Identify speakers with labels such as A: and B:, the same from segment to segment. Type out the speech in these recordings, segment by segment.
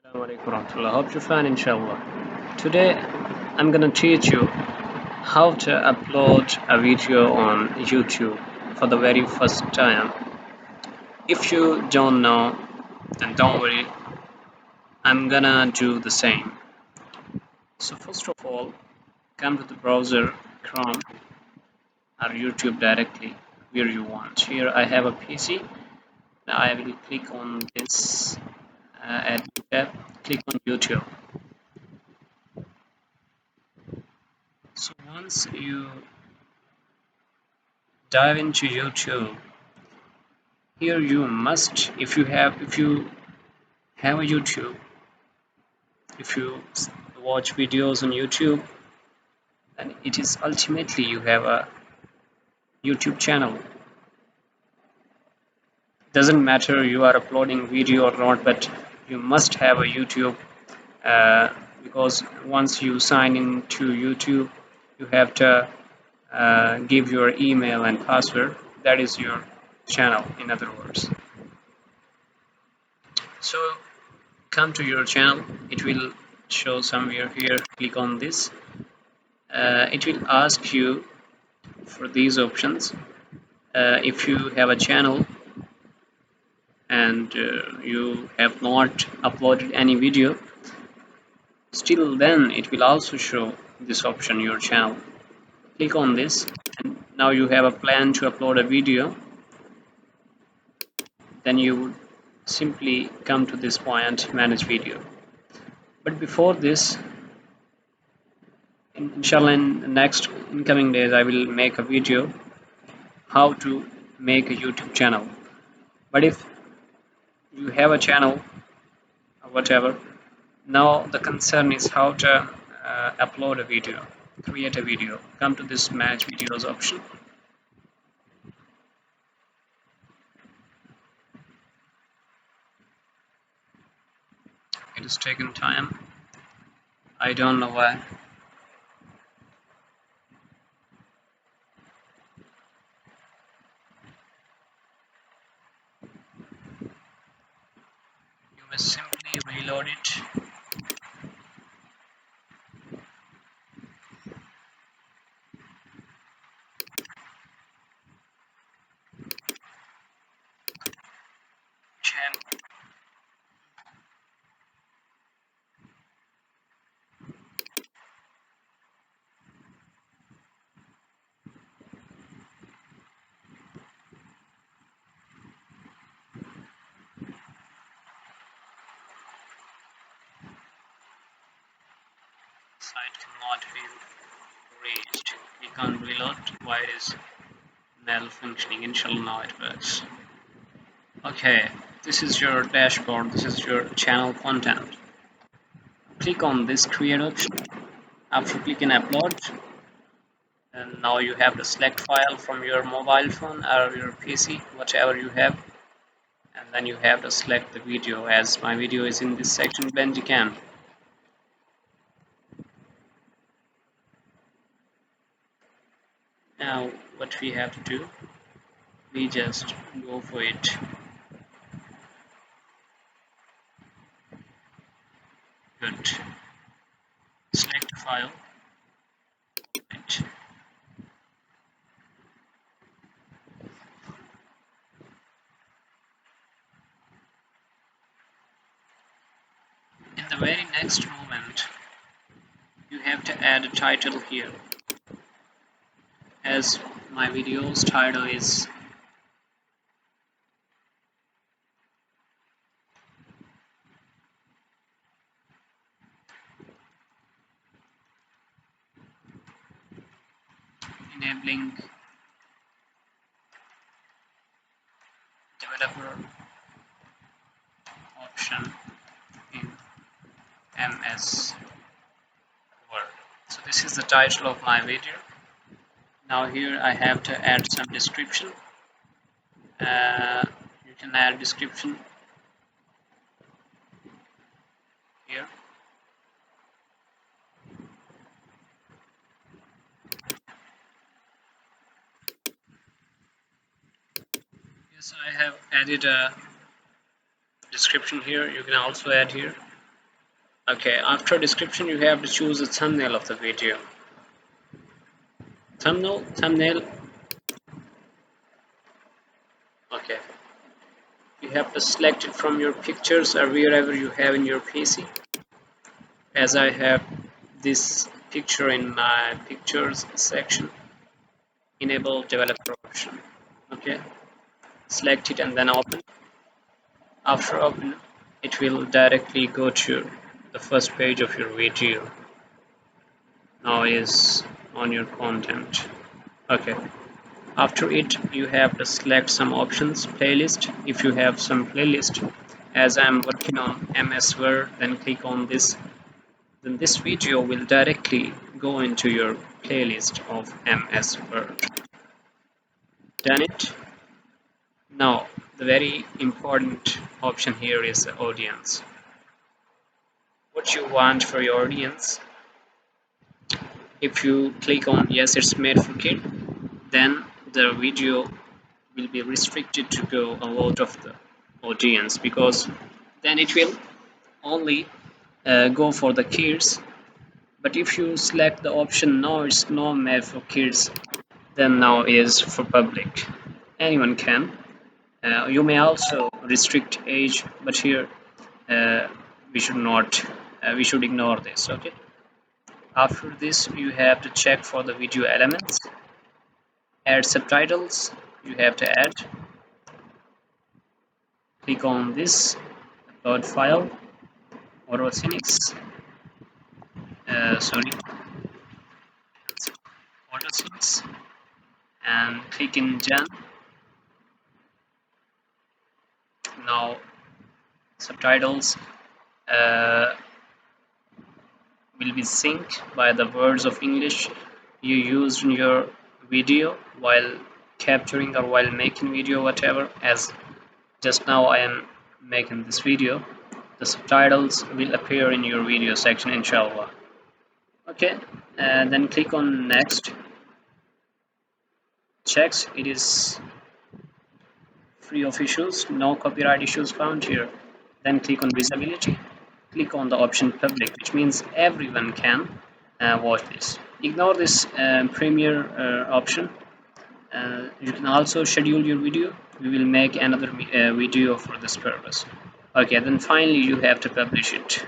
A: Assalamu alaikum warahmatullah. Hope you're fine, inshallah. Today, I'm gonna teach you how to upload a video on YouTube for the very first time. If you don't know, then don't worry, I'm gonna do the same. So first of all, come to the browser Chrome or YouTube directly where you want. Here I have a PC. Now I will click on this add new tab, click on YouTube. So once you dive into YouTube, here you must, if you have a YouTube, if you watch videos on YouTube, then it is ultimately you have a YouTube channel. Doesn't matter you are uploading video or not, but you must have a YouTube, uh, because once you sign into YouTube, you have to give your email and password. That is your channel, in other words. So come to your channel, it will show somewhere here. Click on this. It will ask you for these options. If you have a channel and you have not uploaded any video, still then it will also show this option, your channel. Click on this, and now you have a plan to upload a video. Then you would simply come to this point, manage video. But before this, inshallah, in the next incoming days I will make a video how to make a YouTube channel. But if you have a channel or whatever, now the concern is how to upload a video, create a video. Come to this manage videos option. It is taking time, I don't know why. You must simply reload it. Channel. Site cannot be reached. We can't reload. Why it is malfunctioning? Inshallah now it works. Okay, this is your dashboard, this is your channel content. Click on this create option. After clicking upload, and now you have to select file from your mobile phone or your PC, whatever you have, and then you have to select the video. As my video is in this section, Bandicam. Now what we have to do, we just go for it. Good. Select the file. Right. In the very next moment, you have to add a title here. As my video's title is enabling developer option in MS Word. So this is the title of my video. Now here I have to add some description. You can add description here. Yes, I have added a description here. You can also add here. Okay, after description you have to choose the thumbnail of the video. Thumbnail. Okay, you have to select it from your pictures or wherever you have in your PC. As I have this picture in my pictures section, enable developer option. Okay, select it and then open. After open, it will directly go to the first page of your video. Now is on your content. Okay, after it you have to select some options. Playlist, if you have some playlist. As I'm working on MS Word, then click on this. Then this video will directly go into your playlist of MS Word. Done it. Now the very important option here is the audience. What you want for your audience. If you click on yes, it's made for kid, then the video will be restricted to go a lot of the audience, because then it will only go for the kids. But if you select the option no, it's not made for kids, then now is for public. Anyone can. You may also restrict age, but here uh, we should not. We should ignore this. Okay. After this, you have to check for the video elements. Add subtitles. You have to add. Click on this. Upload file. Autosyncs. Sorry. Autosyncs. And click in done. Now subtitles will be synced by the words of English you used in your video while capturing or while making video, whatever. As just now I am making this video, the subtitles will appear in your video section, inshallah. Okay, and then click on next. Checks it is free of issues, no copyright issues found here. Then click on visibility. Click on the option public, which means everyone can watch this. Ignore this premiere option. You can also schedule your video. We will make another video for this purpose. Okay, then finally you have to publish it.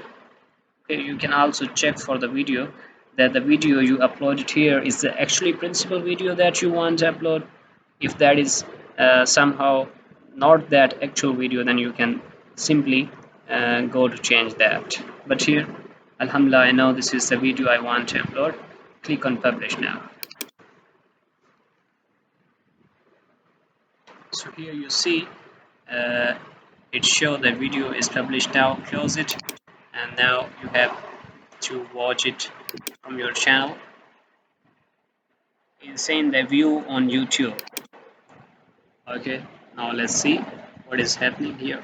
A: Okay, you can also check for the video that the video you uploaded here is the actually principal video that you want to upload. If that is somehow not that actual video, then you can simply go to change that. But here, alhamdulillah, I know this is the video I want to upload. Click on publish now. So here you see it shows the video is published now. Close it, and now you have to watch it from your channel. It's saying the view on YouTube. Okay, now let's see what is happening here.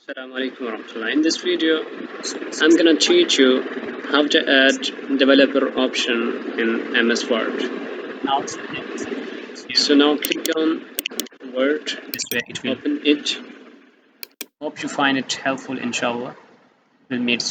A: Assalamu alaikum warahmatullah. In this video, I'm gonna teach you how to add developer option in MS Word. So now click on Word. This way it will open it. Hope you find it helpful, inshallah. We'll meet